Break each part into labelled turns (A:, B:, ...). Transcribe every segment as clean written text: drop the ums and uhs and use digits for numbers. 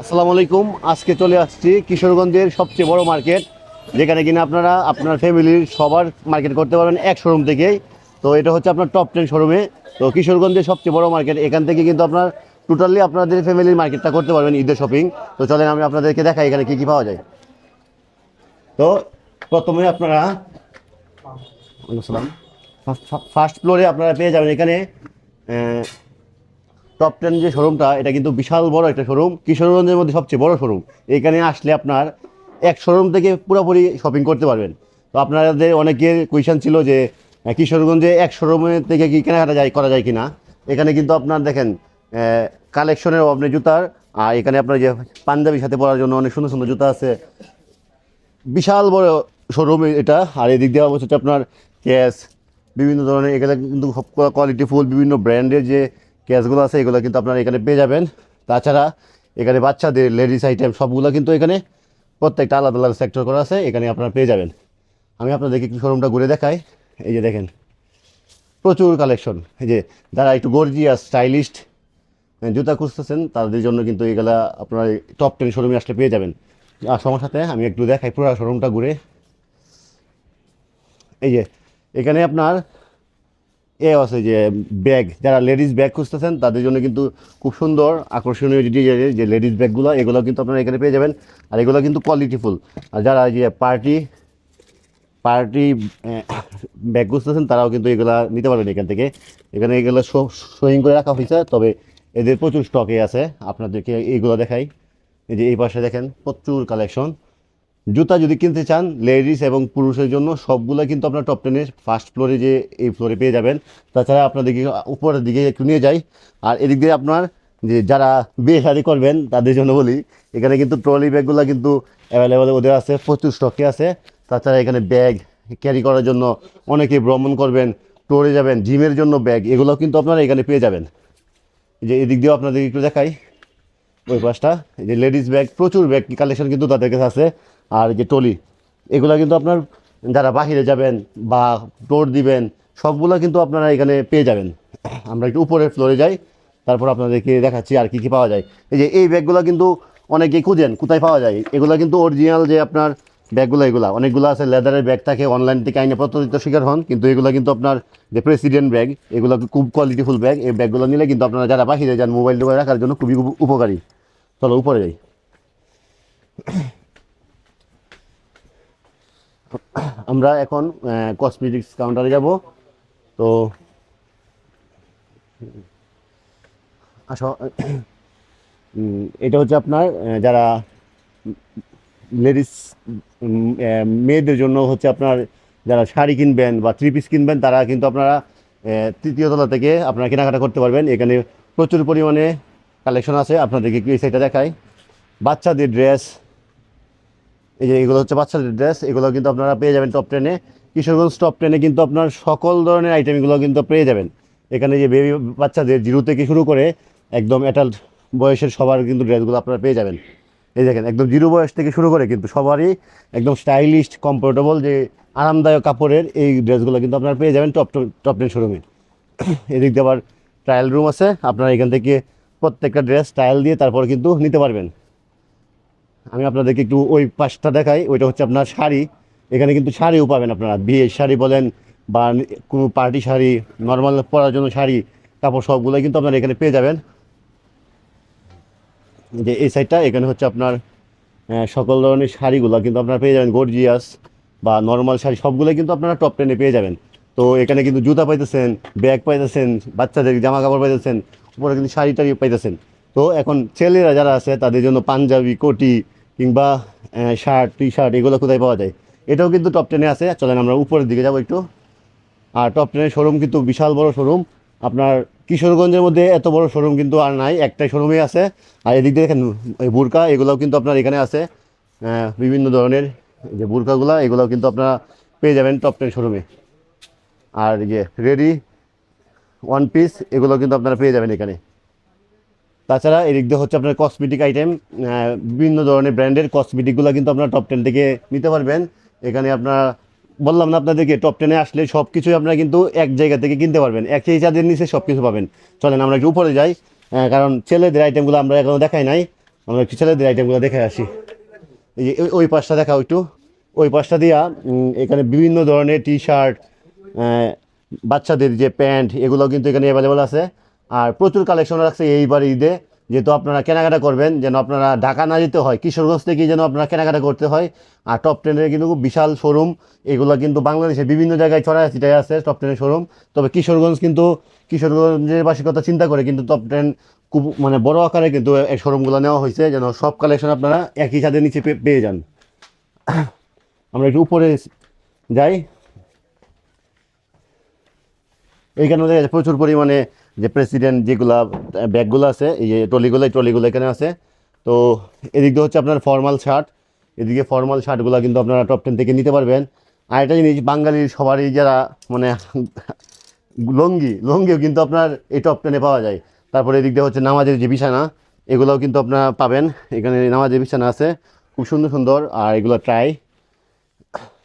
A: আসসালামু আলাইকুম। আজকে চলে আসছি কিশোরগঞ্জের সবচেয়ে বড় মার্কেট, যেখানে কিনা আপনারা আপনার ফ্যামিলির সবার মার্কেট করতে পারবেন এক শোরুম থেকেই। তো এটা হচ্ছে আপনার টপ 10 শোরুমে। তো কিশোরগঞ্জের সবচেয়ে বড় মার্কেট, এখান থেকে কিন্তু আপনার টোটালি আপনাদের ফ্যামিলির মার্কেটটা করতে পারবেন, ঈদের শপিং। তো চলেন আমি আপনাদেরকে দেখাই এখানে কী কী পাওয়া যায়। তো প্রথমে আপনারা ফার্স্ট ফ্লোরে আপনারা পেয়ে যাবেন এখানে টপ 10 যে শোরুমটা, এটা কিন্তু বিশাল বড় একটা শোরুম, কিশোরগঞ্জের মধ্যে সবচেয়ে বড় শোরুম। এখানে আসলে আপনার এক শোরুম থেকে পুরোপুরি শপিং করতে পারবেন। তো আপনাদের অনেকের কোয়েশ্চেন ছিল যে কিশোরগঞ্জে এক শোরুমে থেকে কি কেনাকাটা করা যায় কিনা। এখানে কিন্তু আপনার দেখেন কালেকশনের অভাব নেই জুতার। আর এখানে আপনার যে পাঞ্জাবির সাথে পরার জন্য অনেক সুন্দর সুন্দর জুতা আছে। বিশাল বড় শোরুম এটা। আর এদিক দিয়ে হচ্ছে আপনার ক্যাশ, বিভিন্ন ধরনের এখানে কিন্তু সব কোয়ালিটি ফুল বিভিন্ন ব্র্যান্ডের যে ক্যাশগুলো আছে এগুলো কিন্তু আপনারা এখানে পেয়ে যাবেন। তাছাড়া এখানে বাচ্চাদের লেডিস আইটেম সবগুলো কিন্তু এখানে প্রত্যেকটা আলাদা আলাদা সেক্টর করা আছে, এখানে আপনারা পেয়ে যাবেন। আমি আপনাদেরকে একটু শোরুমটা ঘুরে দেখাই। এই যে দেখেন প্রচুর কালেকশন। এই যে যারা একটু গর্জিয়াস স্টাইলিস্ট জুতা খুঁজতেছেন তাদের জন্য কিন্তু এগুলা আপনারা টপ 10 শোরুমে আসলে পেয়ে যাবেন। আর সমস্যার সাথে আমি একটু দেখাই পুরো শোরুমটা ঘুরে। এই যে এখানে আপনার আছে যে ব্যাগ, যারা লেডিস ব্যাগ খুঁজতেছেন তাদের জন্য কিন্তু খুব সুন্দর আকর্ষণীয় যে ডিজাইনের যে লেডিস ব্যাগগুলো, এগুলো কিন্তু আপনারা এখানে পেয়ে যাবেন। আর এগুলো কিন্তু কোয়ালিটিফুল। আর যারা যে পার্টি পার্টি ব্যাগ খুঁজতেছেন তারাও কিন্তু এগুলা নিতে পারবেন এখান থেকে। এখানে এগুলো শোয়িং করে রাখা হয়েছে, তবে এদের প্রচুর স্টকে আছে। আপনাদেরকে এইগুলো দেখাই। এই যে এই পাশে দেখেন প্রচুর কালেকশন। জুতা যদি কিনতে চান লেডিস এবং পুরুষের জন্য সবগুলো কিন্তু আপনার টপ 10-এর ফার্স্ট ফ্লোরে যে এই ফ্লোরে পেয়ে যাবেন। তাছাড়া আপনাদেরকে উপরের দিকে একটু নিয়ে যাই। আর এদিক দিয়ে আপনার যে যারা বিয়ে শাদী করবেন তাদের জন্য বলি, এখানে কিন্তু ট্রলি ব্যাগগুলো কিন্তু অ্যাভেলেবেল ওদের আছে, প্রচুর স্টকে আছে। তাছাড়া এখানে ব্যাগ ক্যারি করার জন্য, অনেকে ভ্রমণ করবেন, ট্যুরে যাবেন, জিমের জন্য ব্যাগ, এগুলো কিন্তু আপনারা এখানে পেয়ে যাবেন। যে এদিক দিয়েও আপনাদের একটু দেখাই ওই পাশটা। এই যে লেডিস ব্যাগ, প্রচুর ব্যাগ কালেকশন কিন্তু তাদের কাছে আছে। আর যে ট্রলি, এগুলো কিন্তু আপনার যারা বাহিরে যাবেন বা টোর দিবেন সবগুলো কিন্তু আপনারা এখানে পেয়ে যাবেন। আমরা একটু উপরের ফ্লোরে যাই, তারপর আপনাদেরকে দেখাচ্ছি আর কি কি পাওয়া যায়। এই যে এই ব্যাগগুলো কিন্তু অনেকেই খুঁজেন কোথায় পাওয়া যায়। এগুলো কিন্তু অরিজিনাল যে আপনার ব্যাগগুলো, এগুলো অনেকগুলো আছে লেদারের ব্যাগ থাকে, অনলাইন থেকে আইনে প্রতারিত শিকার হন। কিন্তু এগুলো কিন্তু আপনার যে প্রেসিডেন্ট ব্যাগ, এগুলো খুব কোয়ালিটিফুল ব্যাগ। এই ব্যাগগুলো নিলে কিন্তু আপনারা যারা বাহিরে যান মোবাইল টোবাইল রাখার জন্য খুবই উপকারী। চলো উপরে যাই। আমরা এখন কসমেটিক্স কাউন্টারে যাব। তো আসো, এটা হচ্ছে আপনার যারা লেডিস মেয়েদের জন্য হচ্ছে আপনার যারা শাড়ি কিনবেন বা থ্রি পিস কিনবেন তারা কিন্তু আপনারা তৃতীয় তলা থেকে আপনারা কেনাকাটা করতে পারবেন। এখানে প্রচুর পরিমাণে কালেকশন আছে, আপনাদেরকে একটু এই সাইডটা দেখাই। বাচ্চাদের ড্রেস, এই যে এগুলো হচ্ছে বাচ্চাদের ড্রেস, এগুলো কিন্তু আপনারা পেয়ে যাবেন টপ 10-এ। কিশোরগঞ্জ টপ 10-এ কিন্তু আপনার সকল ধরনের আইটেমগুলো কিন্তু পেয়ে যাবেন এখানে। যে বেবি বাচ্চাদের জিরো থেকে শুরু করে একদম অ্যাডাল্ট বয়সের সবার কিন্তু ড্রেসগুলো আপনারা পেয়ে যাবেন। এই দেখেন একদম জিরো বয়স থেকে শুরু করে কিন্তু সবারই একদম স্টাইলিশ কমফোর্টেবল যে আরামদায়ক কাপড়ের এই ড্রেসগুলো কিন্তু আপনারা পেয়ে যাবেন টপ 10 শোরুমে। এদিক দিয়ে আবার ট্রায়াল রুম আছে, আপনারা এখান থেকে প্রত্যেকটা ড্রেস ট্রায়াল দিয়ে তারপর কিন্তু নিতে পারবেন। আমি আপনাদেরকে একটু ওই পাশটা দেখাই। ওইটা হচ্ছে আপনার শাড়ি। এখানে কিন্তু শাড়িও পাবেন আপনারা, বিয়ের শাড়ি বলেন বা কোনো পার্টি শাড়ি, নর্মাল পরার জন্য শাড়ি, কাপড় সবগুলোই কিন্তু আপনারা এখানে পেয়ে যাবেন। যে এই সাইডটা এখানে হচ্ছে আপনার সকল ধরনের শাড়িগুলো কিন্তু আপনারা পেয়ে যাবেন, গর্জিয়াস বা নর্মাল শাড়ি সবগুলোই কিন্তু আপনারা টপ 10-এ পেয়ে যাবেন। তো এখানে কিন্তু জুতা পাইতেছেন, ব্যাগ পাইতেছেন, বাচ্চাদের জামা কাপড় পাইতেছেন, উপরে কিন্তু শাড়ি টাড়ি পাইতেছেন। তো এখন ছেলেরা যারা আছে তাদের জন্য পাঞ্জাবি, কোটি কিংবা শার্ট, টি শার্ট এগুলো কোথায় পাওয়া যায়, এটাও কিন্তু টপ 10-এ আছে। চলেন আমরা উপরের দিকে যাবো একটু। আর টপ 10-এর শোরুম কিন্তু বিশাল বড় শোরুম। আপনার কিশোরগঞ্জের মধ্যে এত বড় শোরুম কিন্তু আর নাই, একটাই শোরুমই আছে। আর এদিক দিয়ে দেখেন এই বুরকা, এগুলোও কিন্তু আপনার এখানে আছে। বিভিন্ন ধরনের যে বুরকাগুলো, এগুলোও কিন্তু আপনারা পেয়ে যাবেন টপ 10 শোরুমে। আর যে রেডি ওয়ান পিস, এগুলো কিন্তু আপনারা পেয়ে যাবেন এখানে। তাছাড়া এদিক দিয়ে হচ্ছে আপনার কসমেটিক আইটেম, বিভিন্ন ধরনের ব্র্যান্ডের কসমেটিকগুলো কিন্তু আপনারা টপ 10 থেকে নিতে পারবেন। এখানে আপনার বললাম না আপনাদেরকে, টপ 10-এ আসলে সব কিছুই আপনারা কিন্তু এক জায়গা থেকে কিনতে পারবেন, একই ছাদের নিচে সব কিছু পাবেন। চলেন আমরা একটু উপরে যাই, কারণ ছেলেদের আইটেমগুলো আমরা এখনও দেখাই নাই। আমরা একটু ছেলেদের আইটেমগুলো দেখে আসি। এই যে ওই পাশটা দেখাও একটু, ওই পাশটা দিয়া এখানে বিভিন্ন ধরনের টি শার্ট, বাচ্চাদের যে প্যান্ট, এগুলো কিন্তু এখানে অ্যাভেলেবল আছে। আর প্রচুর কালেকশন রাখছে এইবার ঈদে, যেহেতু আপনারা কেনাকাটা করবেন, যেন আপনারা ঢাকা না যেতে হয়, কিশোরগঞ্জ থেকেই যেন আপনারা কেনাকাটা করতে হয়। আর টপ টেনের কিন্তু বিশাল শোরুম, এগুলো কিন্তু বাংলাদেশের বিভিন্ন জায়গায় ছড়ায় ছিটায় আছে টপ টেনের শোরুম। তবে কিশোরগঞ্জের বাসীর কথা চিন্তা করে কিন্তু টপ টেন খুব মানে বড় আকারে কিন্তু এই শোরুমগুলো নেওয়া হয়েছে, যেন সব কালেকশন আপনারা একই ছাদের নিচে পেয়ে যান। আমরা একটু উপরে যাই। এইখানে দেখা যাচ্ছে প্রচুর পরিমাণে যে প্রেসিডেন্ট যেগুলা ব্যাগগুলো আছে, এই যে ট্রলিগুলো এখানে আছে। তো এদিক দিয়ে হচ্ছে আপনার ফর্মাল শার্ট, এদিকে ফর্মাল শার্টগুলো কিন্তু আপনারা টপ টেন থেকে নিতে পারবেন। আর একটা জিনিস, বাঙালির সবারই যারা মানে লঙ্গিও কিন্তু আপনার এই টপ টেনে পাওয়া যায়। তারপরে এদিক দিয়ে হচ্ছে নামাজের যে বিছানা, এগুলোও কিন্তু আপনারা পাবেন এখানে। নামাজের বিছানা আছে খুব সুন্দর সুন্দর, আর এগুলো ট্রাই।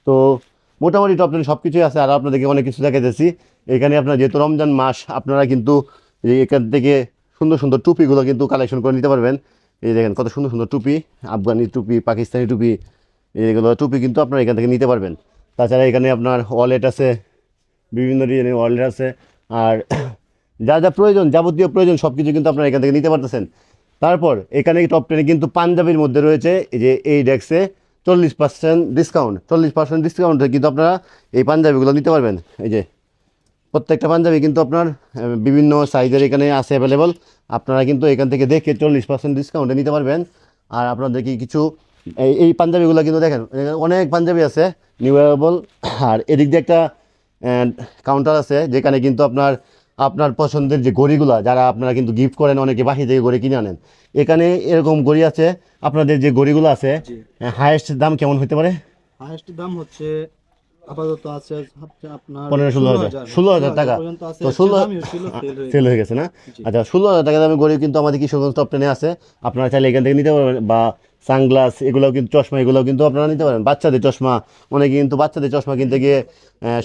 A: তো মোটামুটি টপ টেন সব কিছুই আছে। আর আপনাদেরকে অনেক কিছু দেখাইতেছি এখানে। আপনার যেহেতু রমজান মাস, আপনারা কিন্তু এই এখান থেকে সুন্দর সুন্দর টুপিগুলো কিন্তু কালেকশন করে নিতে পারবেন। এই দেখেন কত সুন্দর সুন্দর টুপি, আফগানি টুপি, পাকিস্তানি টুপি, এইগুলো টুপি কিন্তু আপনারা এখান থেকে নিতে পারবেন। তাছাড়া এখানে আপনার ওয়ালেট আছে, বিভিন্ন ডিজাইনের ওয়ালেট আছে। আর যা যা প্রয়োজন, যাবতীয় প্রয়োজন সব কিছু কিন্তু আপনারা এখান থেকে নিতে পারতেছেন। তারপর এখানে টপ টেনে কিন্তু পাঞ্জাবির মধ্যে রয়েছে এই যে এই ডেক্সে 40% ডিসকাউন্ট, 40% ডিসকাউন্টে কিন্তু আপনারা এই পাঞ্জাবিগুলো নিতে পারবেন। এই যে প্রত্যেকটা পাঞ্জাবি কিন্তু আপনার বিভিন্ন সাইজের এখানে আছে অ্যাভেলেবল। আপনারা কিন্তু এখান থেকে দেখে 40% ডিসকাউন্টে নিতে পারবেন। আর আপনাদেরকে কিছু এই পাঞ্জাবিগুলো কিন্তু দেখেন, অনেক পাঞ্জাবি আছে নিউ অ্যাভেলেবল। আর এদিক দিয়ে একটা কাউন্টার আছে, যেখানে কিন্তু আপনার আপনার পছন্দের যে ঘড়িগুলো, যারা আপনারা কিন্তু গিফট করেন, অনেকে বাহির থেকে ঘড়ি কিনে আনেন, এখানে এরকম ঘড়ি আছে। আপনাদের যে ঘড়িগুলো আছে, হায়েস্ট দাম কেমন হতে পারে?
B: হাইয়েস্ট দাম হচ্ছে আপাতত আছে হচ্ছে আপনার
A: 15-16 হাজার, 16 হাজার টাকা।
B: পর্যন্ত আছে।
A: তো
B: এর চেয়ে দামিও ছিল, সেল হয়ে
A: সেল
B: গেছে।
A: হয়ে গেছে না?
B: জি।
A: আচ্ছা, 16 হাজার টাকা দামের ঘড়ি কিন্তু আমাদের কিশোরগঞ্জ টপ টেনে আছে। আপনারা চাইলে এখান থেকে নিতে পারবেন। বা সানগ্লাস, এগুলোও কিন্তু, চশমা, এগুলোও কিন্তু আপনারা নিতে পারেন। বাচ্চাদের চশমা, অনেকে কিন্তু বাচ্চাদের চশমা কিনতে গিয়ে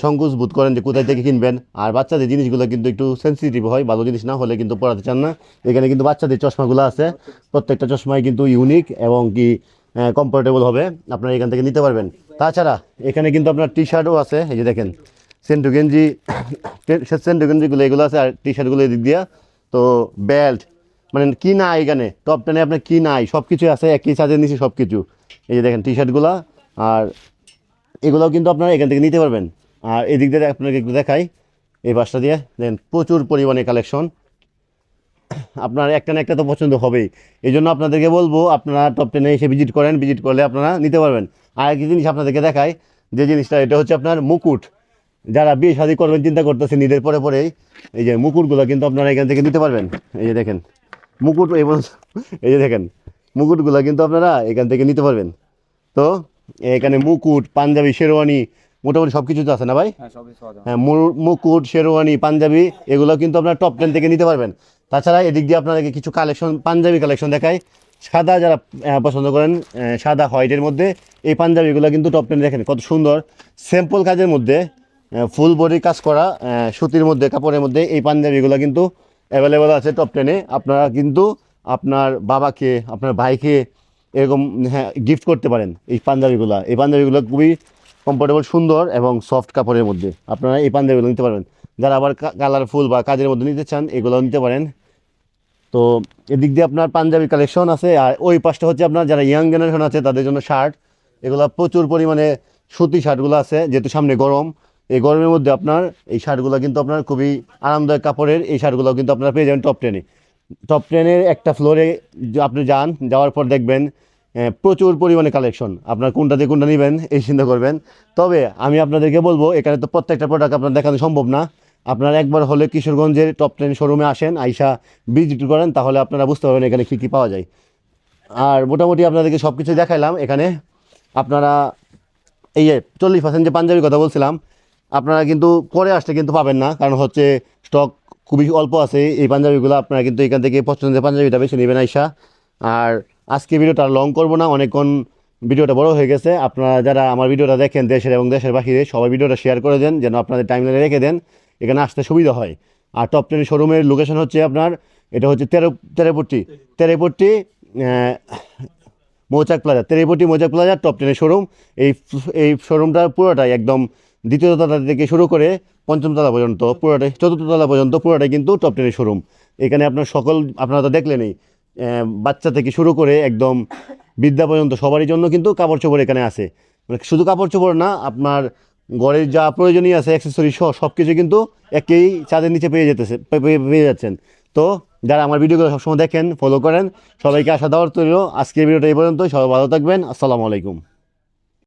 A: সংকোচ বোধ করেন যে কোথায় থেকে কিনবেন। আর বাচ্চাদের জিনিসগুলো কিন্তু একটু সেন্সিটিভ হয়, ভালো জিনিস না হলে কিন্তু পড়াতে চান না। এখানে কিন্তু বাচ্চাদের চশমাগুলো আছে, প্রত্যেকটা চশমাই কিন্তু ইউনিক এবং কি কমফোর্টেবল হবে, আপনারা এখান থেকে নিতে পারবেন। তাছাড়া এখানে কিন্তু আপনার টি শার্টও আছে, এই যে দেখেন সেন্টু গেঞ্জি, সেন্টু গেঞ্জিগুলো এগুলো আছে, আর টি শার্টগুলো এদিক দিয়া। তো বেল্ট, মানে কি না এখানে টপ টেনে আপনার কি নাই, সব কিছু আছে একই ছাদের নিচে সব কিছু। এই যে দেখেন টি শার্টগুলো, আর এগুলোও কিন্তু আপনারা এখান থেকে নিতে পারবেন। আর এদিক দিয়ে আপনাকে একটু দেখাই, এই পাশটা দিয়ে দেখেন প্রচুর পরিমাণে কালেকশন। আপনার একটা না একটা তো পছন্দ হবেই। এই জন্য আপনাদেরকে বলবো আপনারা টপ টেনে এসে ভিজিট করেন, ভিজিট করলে আপনারা নিতে পারবেন। আর একটি জিনিস আপনাদেরকে দেখাই, যে জিনিসটা এটা হচ্ছে আপনার মুকুট। যারা বিয়ে শাদী করবেন চিন্তা করতেছেন ঈদের পরে পরেই, এই যে মুকুটগুলো কিন্তু আপনারা এখান থেকে নিতে পারবেন। এই যে দেখেন মুকুট, এই যে দেখেন মুকুটগুলো কিন্তু আপনারা এখান থেকে নিতে পারবেন। তো এখানে মুকুট, পাঞ্জাবি, শেরওয়ানি, মোটামুটি সব কিছু তো আছে না ভাই?
B: হ্যাঁ, সবই পাওয়া যায়।
A: হ্যাঁ, মুকুট, শেরওয়ানি, পাঞ্জাবি, এগুলো কিন্তু আপনার টপ টেন থেকে নিতে পারবেন। তাছাড়া এদিক দিয়ে আপনাদেরকে কিছু কালেকশন, পাঞ্জাবি কালেকশন দেখাই। সাদা যারা পছন্দ করেন, সাদা হোয়াইটের মধ্যে এই পাঞ্জাবিগুলো কিন্তু টপ টেন, দেখেন কত সুন্দর সিম্পল কাজের মধ্যে, ফুল বডি কাজ করা, সুতির মধ্যে, কাপড়ের মধ্যে এই পাঞ্জাবিগুলো কিন্তু অ্যাভেলেবেল আছে টপ টেনে। আপনারা কিন্তু আপনার বাবাকে, আপনার ভাইকে এরকম, হ্যাঁ, গিফট করতে পারেন এই পাঞ্জাবিগুলো। এই পাঞ্জাবিগুলো খুবই কমফোর্টেবল, সুন্দর এবং সফট কাপড়ের মধ্যে আপনারা এই পাঞ্জাবিগুলো নিতে পারবেন। যারা আবার কালারফুল বা কাজের মধ্যে নিতে চান, এগুলো নিতে পারেন। তো এদিক দিয়ে আপনার পাঞ্জাবি কালেকশন আছে। আর ওই পাশটা হচ্ছে আপনার যারা ইয়াং জেনারেশন আছে তাদের জন্য শার্ট, এগুলো প্রচুর পরিমাণে সুতি শার্টগুলো আছে। যেহেতু সামনে গরম, এই গরমের মধ্যে আপনার এই শার্টগুলো কিন্তু আপনার খুবই আরামদায়ক কাপড়ের। এই শার্টগুলো কিন্তু আপনারা পেয়ে যাবেন টপ টেনে। টপ টেনের একটা ফ্লোরে আপনি যান, যাওয়ার পর দেখবেন প্রচুর পরিমাণে কালেকশন। আপনার কোনটা দিয়ে কোনটা নেবেন এই চিন্তা করবেন। তবে আমি আপনাদেরকে বলবো, এখানে তো প্রত্যেকটা প্রোডাক্ট আপনার দেখানো সম্ভব না। আপনারা একবার হলে কিশোরগঞ্জের টপ টেন শোরুমে আসেন, আইসা ভিজিট করেন, তাহলে আপনারা বুঝতে পারবেন এখানে কী কী পাওয়া যায়। আর মোটামুটি আপনাদেরকে সব কিছুই দেখাইলাম এখানে। আপনারা এই যে 40% যে পাঞ্জাবির কথা বলছিলাম, আপনারা কিন্তু পরে আসলে কিন্তু পাবেন না, কারণ হচ্ছে স্টক খুবই অল্প আছে এই পাঞ্জাবিগুলো। আপনারা কিন্তু এখান থেকে পছন্দের পাঞ্জাবিটা বেছে নেবেন আইসা। আর আজকে ভিডিওটা লং করব না, অনেকক্ষণ ভিডিওটা বড় হয়ে গেছে। আপনারা যারা আমার ভিডিওটা দেখেন দেশের এবং দেশের বাহিরে, সবাই ভিডিওটা শেয়ার করে দেন, যেন আপনাদের টাইমলাইনে রেখে দেন, এখানে আসতে সুবিধা হয়। আর টপ টেন শোরুমের লোকেশন হচ্ছে আপনার, এটা হচ্ছে তেরোপট্টি মৌচাক প্লাজা, তেরেপটি মৌচাক প্লাজা টপ 10 শোরুম। এই শোরুমটা পুরোটাই একদম দ্বিতীয় তলা থেকে শুরু করে পঞ্চম তলা পর্যন্ত পুরোটাই, চতুর্থ তলা পর্যন্ত পুরোটাই কিন্তু টপ 10 শোরুম। এখানে আপনার আপনারা তো দেখলেনই, বাচ্চা থেকে শুরু করে একদম বৃদ্ধা পর্যন্ত সবারই জন্য কিন্তু কাপড় চোপড় এখানে আছে। মানে শুধু কাপড় চোপড় না, আপনার ঘরের যা প্রয়োজনীয় আছে অ্যাক্সেসরি সহ সব কিছু কিন্তু একই ছাদের নিচে পেয়ে যাচ্ছেন। তো যারা আমার ভিডিওগুলো সবসময় দেখেন, ফলো করেন, সবাইকে আশা দেওয়ার তৈরি। আজকের ভিডিওটা এই পর্যন্ত, সবাই ভালো থাকবেন। আসসালামু আলাইকুম।